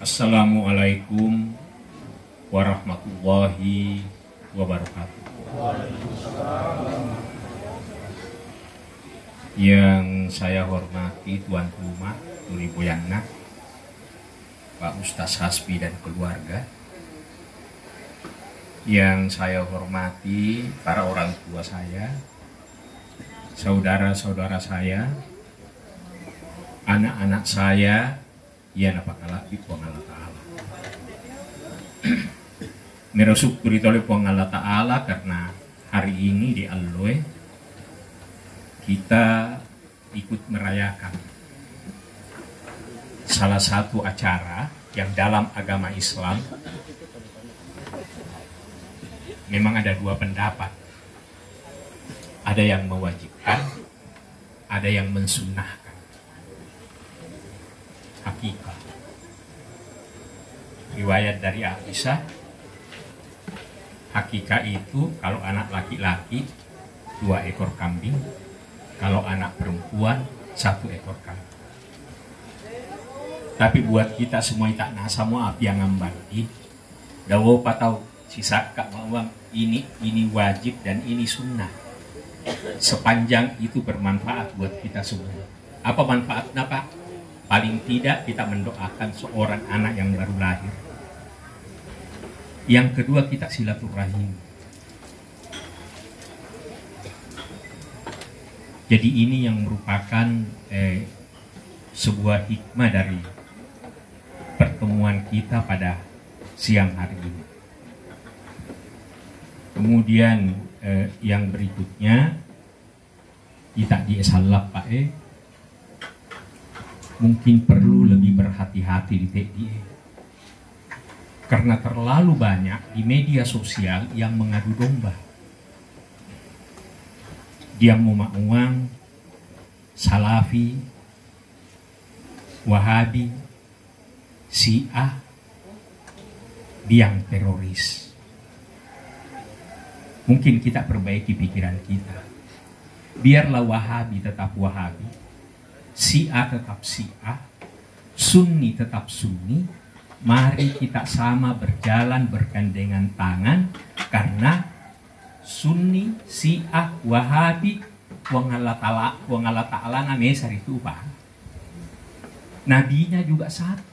Assalamualaikum warahmatullahi wabarakatuh. Yang saya hormati Tuan Rumah Turi Boyangna, Pak Ustaz Hasbi dan keluarga. Yang saya hormati para orang tua saya, saudara-saudara saya, anak-anak saya, ya napakala di Puang Allah Ta'ala. Merasukuri oleh Puang Allah Ta'ala karena hari ini di Alloe kita ikut merayakan salah satu acara yang dalam agama Islam memang ada dua pendapat. Ada yang mewajibkan, ada yang mensunnahkan. Hakikah riwayat dari Aisyah, hakikah itu kalau anak laki-laki 2 ekor kambing, kalau anak perempuan 1 ekor kambing. Tapi buat kita semua tak nasa mau api yang ngambari dawo patau sisa kak mawang ini wajib dan ini sunnah, sepanjang itu bermanfaat buat kita semua. Apa manfaatnya Pak? Paling tidak kita mendoakan seorang anak yang baru lahir. Yang kedua kita silaturahim. Jadi ini yang merupakan sebuah hikmah dari pertemuan kita pada siang hari ini. Kemudian yang berikutnya kita diesalap Pak mungkin perlu lebih berhati-hati di TDI karena terlalu banyak di media sosial yang mengadu domba. Dia mau uang, Salafi, Wahabi, Syiah, biang teroris. Mungkin kita perbaiki pikiran kita. Biarlah Wahabi tetap Wahabi, Syiah tetap Syiah, Sunni tetap Sunni. Mari kita sama berjalan bergandengan tangan, karena Sunni, Syiah, Wahabi, Wong Allah Ta'ala namesar itu Pak. Nabinya juga satu.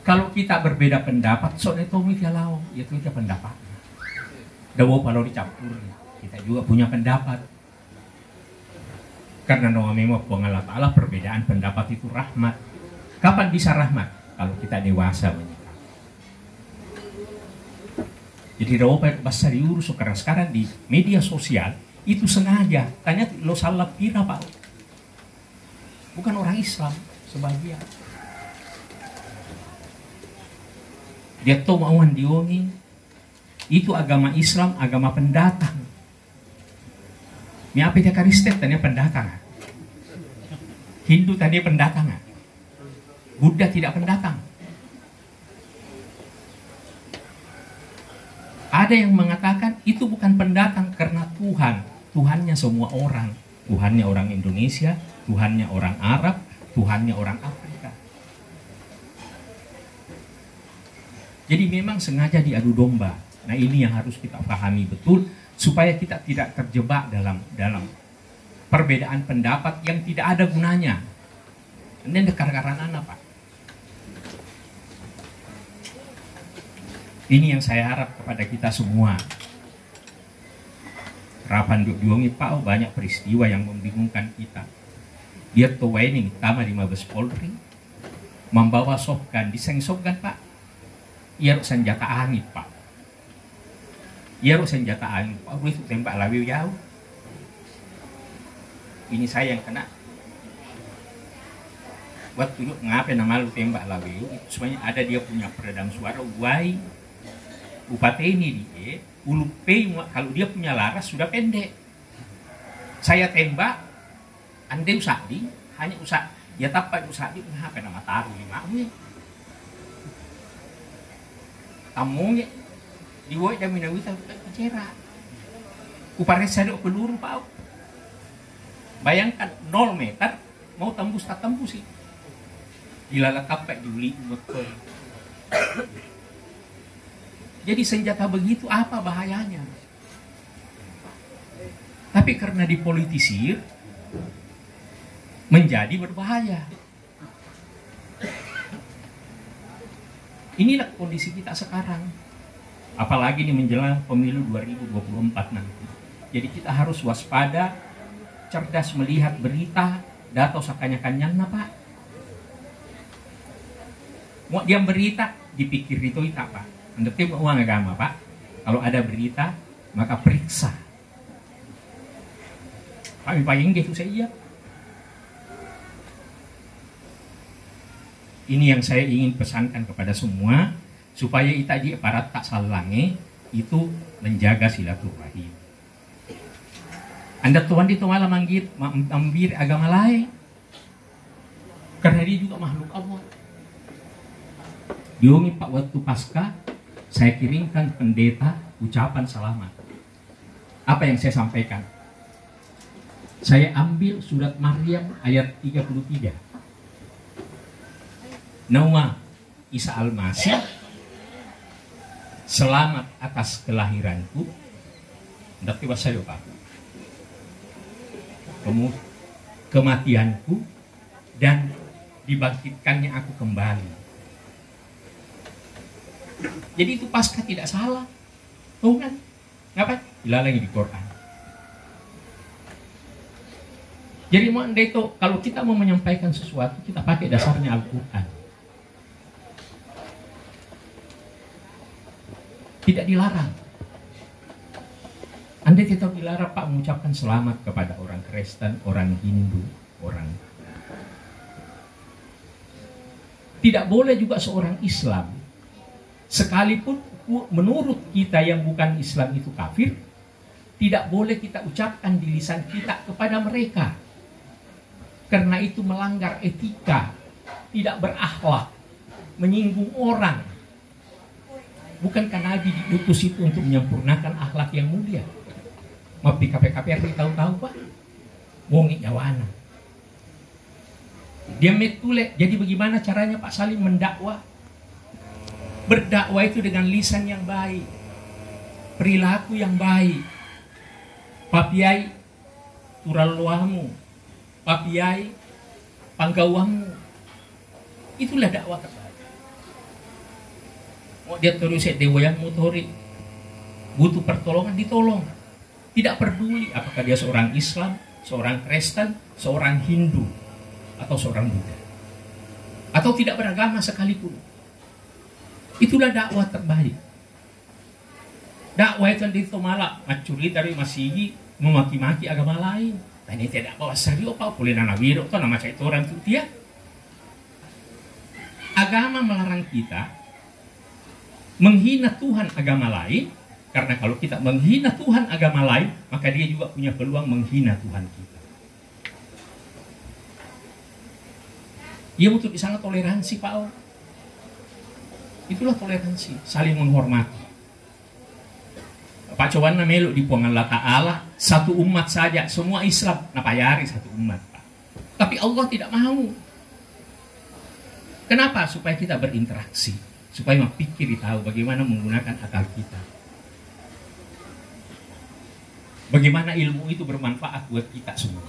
Kalau kita berbeda pendapat, soalnya itu mikialau, itu aja pendapatnya. Dawo kalau dicampur, kita juga punya pendapat. Karena memang Allah Ta'ala perbedaan pendapat itu rahmat. Kapan bisa rahmat? Kalau kita dewasa menyikapi. Jadi dawa bahasa diurus sekarang di media sosial itu sengaja. Tanya lo salah pira Pak. Bukan orang Islam sebagian. Dia tahu mauan diongi. Itu agama Islam, agama pendatang. Apa dia Kristen tanya pendatang. Hindu tadi pendatang. Buddha tidak pendatang. Ada yang mengatakan itu bukan pendatang karena Tuhan. Tuhannya semua orang. Tuhannya orang Indonesia, Tuhannya orang Arab, Tuhannya orang Afrika. Jadi memang sengaja diadu domba. Nah ini yang harus kita pahami betul, supaya kita tidak terjebak dalam perbedaan pendapat yang tidak ada gunanya. Ini dekar-karan anak Pak. Ini yang saya harap kepada kita semua. Rapan Duongi Pak, banyak peristiwa yang membingungkan kita. Dia tuwening tama di Mabes Polri membawa shotgun, diseng-shotgun Pak. Ia senjata angin Pak. Ia senjata angin, Pak, itu tembak lawiu jauh. Ini saya yang kena. Buat tunjuk ngapain nama lu tembak lawiu, itu semuanya ada dia punya peredam suara. Wai, Bupati ini dia, ulupe kalau dia punya laras sudah pendek. Saya tembak, ande usadi, hanya usah, ya tapak usadi, ngapain nama taruh lima gue. Tamunya diwoi dan minawita bicara. Upare saya peluru Pak. Bayangkan 0 meter mau tembus tak tembus sih. Ilalah kapak juli betul. Jadi senjata begitu apa bahayanya? Tapi karena dipolitisir menjadi berbahaya. Inilah kondisi kita sekarang. Apalagi ini menjelang pemilu 2024 nanti. Jadi kita harus waspada, cerdas melihat berita, data sakanya-kanyang Pak. Mau dia berita dipikir itu apa? Mendetik uang agama Pak. Kalau ada berita maka periksa. Kami payung gitu saja. Ini yang saya ingin pesankan kepada semua supaya kita di aparat tak salange itu menjaga silaturahim. Anda tuan itu malah mengambil agama lain karena dia juga makhluk Allah. Diungi Pak waktu pasca saya kirimkan pendeta ucapan selamat. Apa yang saya sampaikan? Saya ambil surat Maryam ayat 33. Nama Isa Al-Masih, selamat atas kelahiranku. Tapi saya Pak. Kematianku dan dibangkitkannya aku kembali. Jadi itu pasca tidak salah. Tuh kan? Ngapa? Dilalui di Quran. Jadi mau itu kalau kita mau menyampaikan sesuatu kita pakai dasarnya Al-Quran. Tidak dilarang. Anda tetap dilarang Pak mengucapkan selamat kepada orang Kristen, orang Hindu, orang. Tidak boleh juga seorang Islam. Sekalipun menurut kita yang bukan Islam itu kafir, tidak boleh kita ucapkan di lisan kita kepada mereka. Karena itu melanggar etika, tidak berakhlak, menyinggung orang. Bukankah Nabi diutus itu untuk menyempurnakan akhlak yang mulia? Maaf di KPKP tahu-tahu Pak, wongi Jawana. Dia metule. Jadi bagaimana caranya Pak Salim mendakwah? Berdakwah itu dengan lisan yang baik, perilaku yang baik. Papiai turaluamu, papiai panggawamu. Itulah dakwah terbaik. Mau dia terus dewa yang motori, butuh pertolongan ditolong. Tidak peduli apakah dia seorang Islam, seorang Kristen, seorang Hindu, atau seorang Buddha, atau tidak beragama sekalipun. Itulah dakwah terbaik. Dakwah itu malah macuri dari Masihi memaki-maki agama lain. Dan ini tidak bawa serius apa boleh nana biro atau nama saya itu orang itu dia. Agama melarang kita menghina Tuhan agama lain, karena kalau kita menghina Tuhan agama lain, maka dia juga punya peluang menghina Tuhan kita. Ia butuh di sana toleransi Pak. Itulah toleransi, saling menghormati. Pak Cowan melu di puangan Allah Ta'ala, satu umat saja, semua Islam, napayari satu umat Pak. Tapi Allah tidak mau. Kenapa? Supaya kita berinteraksi, supaya memikir tahu bagaimana menggunakan akal kita. Bagaimana ilmu itu bermanfaat buat kita semua.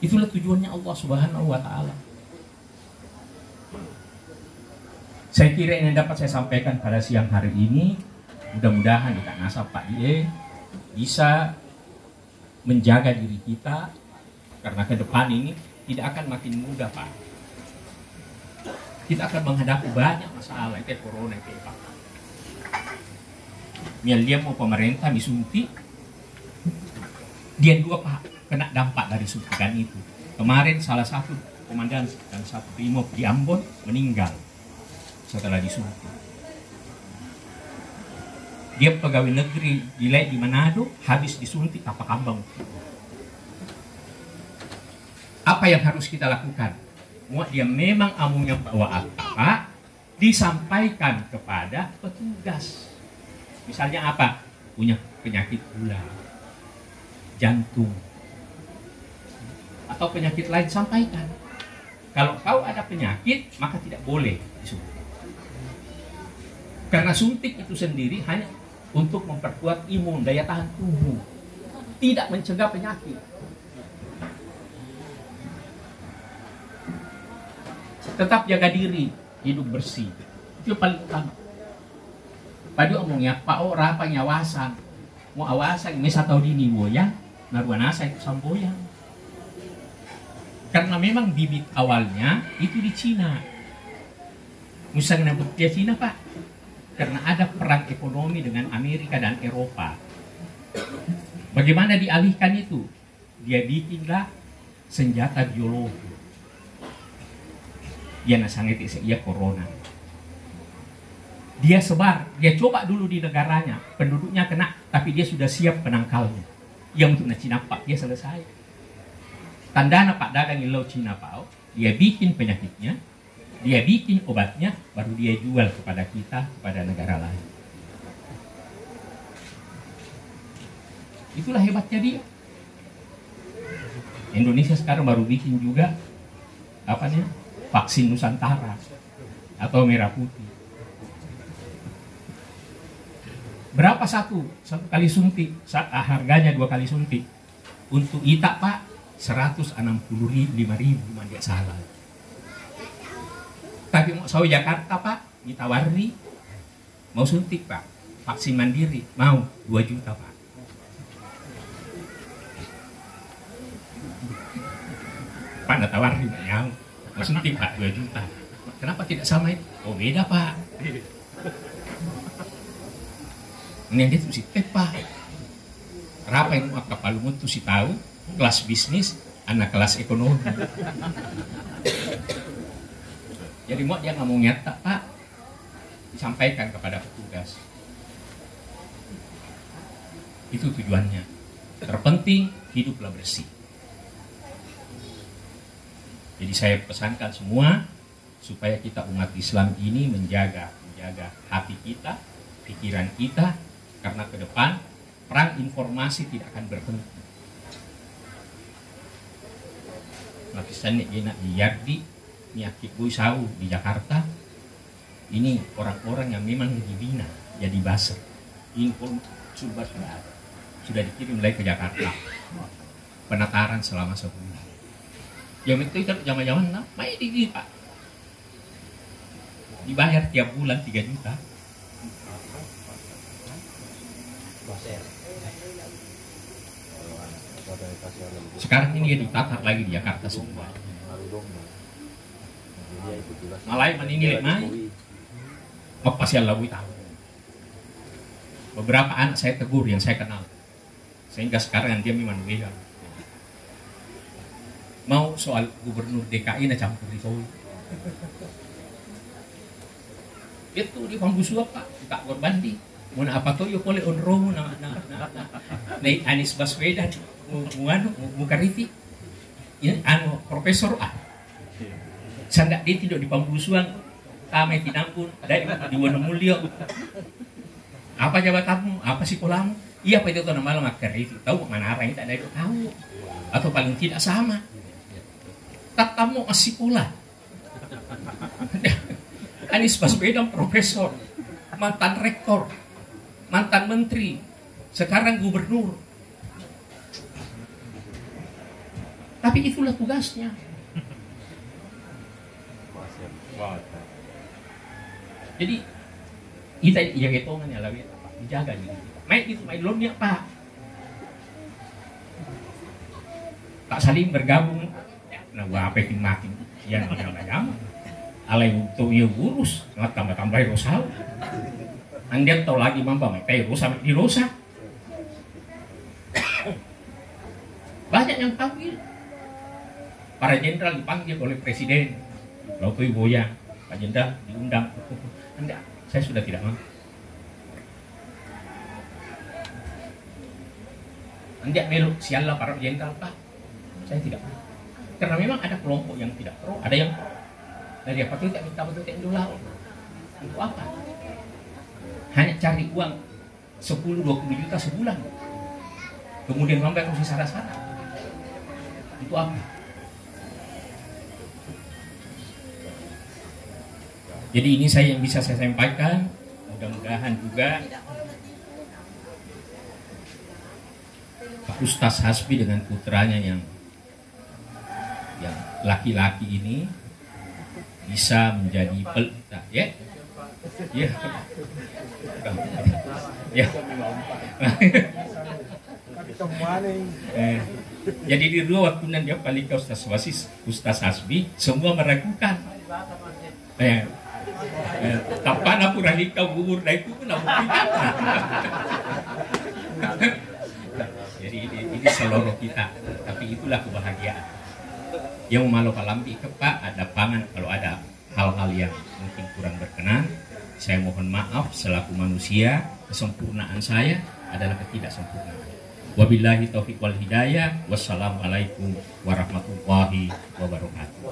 Itulah tujuannya Allah Subhanahu wa Ta'ala. Saya kira ini dapat saya sampaikan pada siang hari ini. Mudah-mudahan di Nasab Pak Die bisa menjaga diri kita, karena ke depan ini tidak akan makin mudah Pak. Kita akan menghadapi banyak masalah kayak corona kayak Pak. Dia mau pemerintah disuntik, dia juga Pak kena dampak dari suntikan itu. Kemarin salah satu komandan dan satu brimob di Ambon meninggal setelah disuntik. Dia pegawai negeri di Manado habis disuntik apa kambang. Apa yang harus kita lakukan? Dia memang amunya bawa apa, disampaikan kepada petugas. Misalnya apa? Punya penyakit gula, jantung, atau penyakit lain, sampaikan. Kalau kau ada penyakit, maka tidak boleh disuntik. Karena suntik itu sendiri hanya untuk memperkuat imun, daya tahan tubuh, tidak mencegah penyakit. Tetap jaga diri, hidup bersih, itu paling utama. Padu omongnya Pak ora penyawasan, mau awasan ini satu dini boyang, naruanasa itu samboyang. Karena memang bibit awalnya itu di Cina. Musang nabut dia Cina Pak. Karena ada perang ekonomi dengan Amerika dan Eropa. Bagaimana dialihkan itu? Dia bikinlah senjata biologi. Dia nasangit ia corona. Dia sebar, dia coba dulu di negaranya, penduduknya kena, tapi dia sudah siap penangkalnya. Yang untuk Cina Pak, dia selesai. Tandana Pak dagang ilau Cina Pak, dia bikin penyakitnya, dia bikin obatnya, baru dia jual kepada kita, kepada negara lain. Itulah hebatnya dia. Indonesia sekarang baru bikin juga vaksin Nusantara atau merah putih. Berapa satu kali suntik? Harganya 2 kali suntik. Untuk ITA Pak 165.000 tidak salah. Tapi mau saya Jakarta Pak ditawari mau suntik Pak, vaksin mandiri mau 2 juta Pak. Pak natawari mau suntik Pak 2 juta. Kenapa tidak sama itu? Oh beda Pak. Ini dia tuh si Pak. Kenapa yang mau kapalumut tuh si tahu kelas bisnis, anak kelas ekonomi. Jadi mau dia ngomong nyata Pak, disampaikan kepada petugas. Itu tujuannya. Terpenting hiduplah bersih. Jadi saya pesankan semua supaya kita umat Islam ini menjaga hati kita, pikiran kita, karena ke depan perang informasi tidak akan berhenti. Lapisan enak di Yardi, Nyakit Buisau di Jakarta. Ini orang-orang yang memang dibina jadi baser. Info sudah dikirim lagi ke Jakarta. Penataran selama sebulan. Yang itu zaman-zaman main di Pak. Dibayar tiap bulan 3 juta. Sekarang ini dia ditata lagi di Jakarta semua. Malai meninggal apa sih Allah tahu. Beberapa anak saya tegur yang saya kenal, sehingga sekarang dia memang beda. Mau soal gubernur DKI na campur itu. Itu di Pambusua Pak, tak berbandi. Muna apa tuh yuk boleh onromo na Anies Baswedan mu kariti. Ini profesor sandak dia tidak di Pambusuan kami tinampun dari di Wonomulyo. Apa jabatanmu? Apa sekolahmu? Iya Pak itu tuh nama malam kariti. Tahu mana arah itu ada itu tahu atau paling tidak sama. Tatamu sekolah. Anies Baswedan profesor, mantan rektor, mantan menteri, sekarang gubernur. Tapi itulah tugasnya. Jadi kita yang hitungan ya lagi dijaga nih. Main itu main belum ya Pak. Tak saling bergabung. Nah, apa yang makin yang macam-macam. Alai untuk ia urus, tambah-tambah rosal. Anda tahu lagi mampa makai rosa di rosa. Banyak yang panggil. Para jenderal dipanggil oleh presiden. Lalu itu Boyang, Pak Jenderal diundang. Anda, saya sudah tidak mau. Anda meluk sialah para jenderal Pak. Saya tidak mau. Karena memang ada kelompok yang tidak pro, ada yang pro. Dari apa itu tak minta betul tak dulu. Untuk apa? Hanya cari uang 10-20 juta sebulan. Kemudian sampai ke sana-sana. Itu apa? Jadi ini yang bisa saya sampaikan. Mudah-mudahan juga Pak Ustaz Hasbi dengan putranya yang laki-laki ini bisa menjadi pelita, ya. Ya. Ya. Jadi di dua waktu nanti Palika Ustaz Wasis, Ustaz Hasbi semua meragukan. Kapan aku ralika bubur dah itu pun aku tidak. Jadi ini seluruh kita, tapi itulah kebahagiaan. Yang malu kalambi kepak ada pangan kalau ada hal-hal yang mungkin kurang berkenan. Saya mohon maaf selaku manusia, kesempurnaan saya adalah ketidaksempurnaan. Wabillahi taufiq wal hidayah. Wassalamualaikum warahmatullahi wabarakatuh.